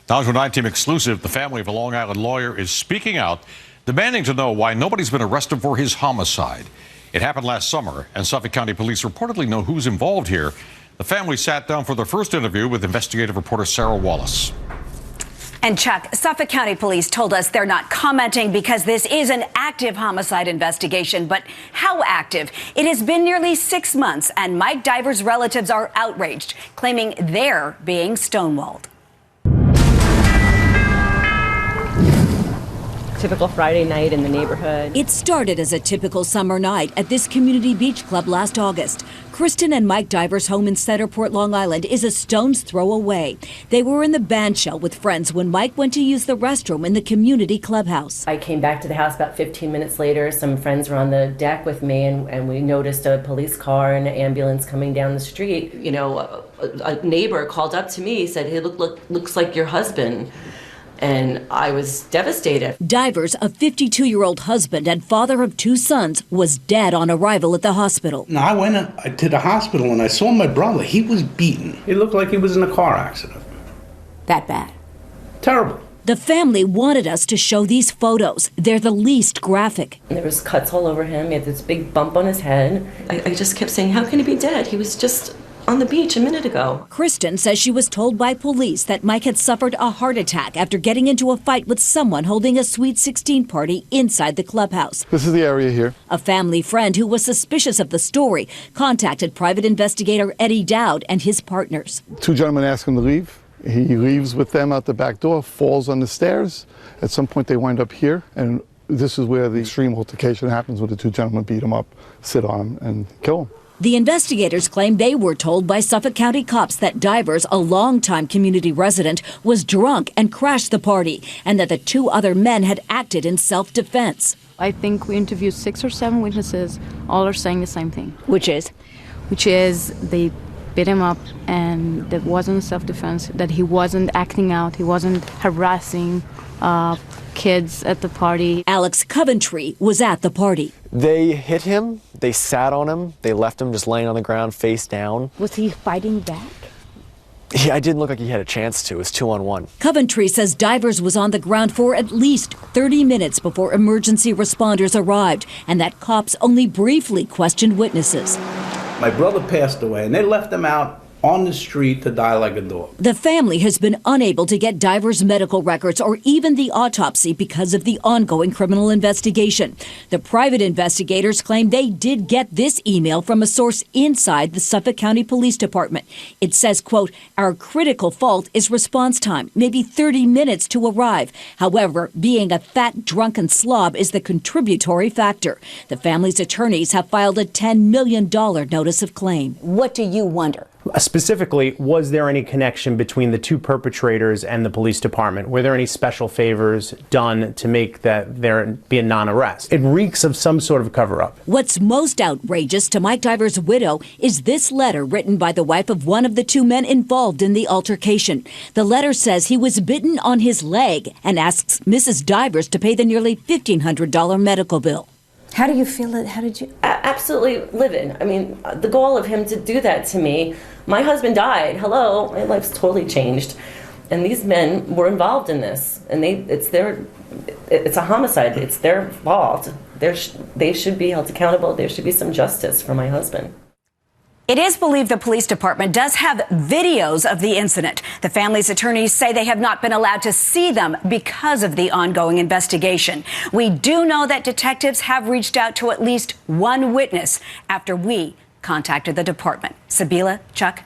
Now to a 9 Team exclusive, the family of a Long Island lawyer is speaking out, demanding to know why nobody's been arrested for his homicide. It happened last summer, and Suffolk County police reportedly know who's involved here. The family sat down for their first interview with investigative reporter Sarah Wallace. And Chuck, Suffolk County police told us they're not commenting because this is an active homicide investigation. But how active? It has been nearly 6 months, and Mike Diver's relatives are outraged, claiming they're being stonewalled. Typical Friday night in the neighborhood. It started as a typical summer night at this community beach club last August. Kristen and Mike Diver's home in Centerport, Long Island is a stone's throw away. They were in the band shell with friends when Mike went to use the restroom in the community clubhouse. I came back to the house about 15 minutes later. Some friends were on the deck with me, and we noticed a police car and an ambulance coming down the street. You know, a neighbor called up to me, said, "Hey, looks like your husband." And I was devastated. Divers, a 52-year-old husband and father of 2 sons, was dead on arrival at the hospital. Now, I went to the hospital and I saw my brother. He was beaten. It looked like he was in a car accident. That bad? Terrible. The family wanted us to show these photos. They're the least graphic. There was cuts all over him. He had this big bump on his head. I just kept saying, how can he be dead? He was just on the beach a minute ago. Kristen says she was told by police that Mike had suffered a heart attack after getting into a fight with someone holding a Sweet 16 party inside the clubhouse. This is the area here. A family friend who was suspicious of the story contacted private investigator Eddie Dowd and his partners. 2 gentlemen ask him to leave. He leaves with them out the back door, falls on the stairs. At some point they wind up here, and this is where the extreme altercation happens, where the 2 gentlemen beat him up, sit on him, and kill him. The investigators claim they were told by Suffolk County cops that Divers, a longtime community resident, was drunk and crashed the party, and that the 2 other men had acted in self-defense. I think we interviewed 6 or 7 witnesses. All are saying the same thing. Which is? Which is they beat him up, and that wasn't self-defense, that he wasn't acting out, he wasn't harassing kids at the party. Alex Coventry was at the party. They hit him, they sat on him, they left him just laying on the ground face down. Was he fighting back? Yeah, it didn't look like he had a chance to. It was 2-on-1. Coventry says Divers was on the ground for at least 30 minutes before emergency responders arrived, and that cops only briefly questioned witnesses. My brother passed away, and they left him out on the street to die like a dog. The family has been unable to get Divers' medical records or even the autopsy because of the ongoing criminal investigation. The private investigators claim they did get this email from a source inside the Suffolk County Police Department. It says, quote, "Our critical fault is response time, maybe 30 minutes to arrive. However, being a fat, drunken slob is the contributory factor." The family's attorneys have filed a $10 million notice of claim. What do you wonder? Specifically, was there any connection between the 2 perpetrators and the police department? Were there any special favors done to make that there be a non-arrest? It reeks of some sort of cover-up. What's most outrageous to Mike Diver's widow is this letter written by the wife of one of the 2 men involved in the altercation. The letter says he was bitten on his leg and asks Mrs. Divers to pay the nearly $1,500 medical bill. How do you feel it? How did you? Absolutely livid. I mean, the goal of him to do that to me, my husband died. Hello, my life's totally changed. And these men were involved in this. And it's a homicide. It's their fault. They should be held accountable. There should be some justice for my husband. It is believed the police department does have videos of the incident. The family's attorneys say they have not been allowed to see them because of the ongoing investigation. We do know that detectives have reached out to at least 1 witness after we contacted the department. Sabila, Chuck.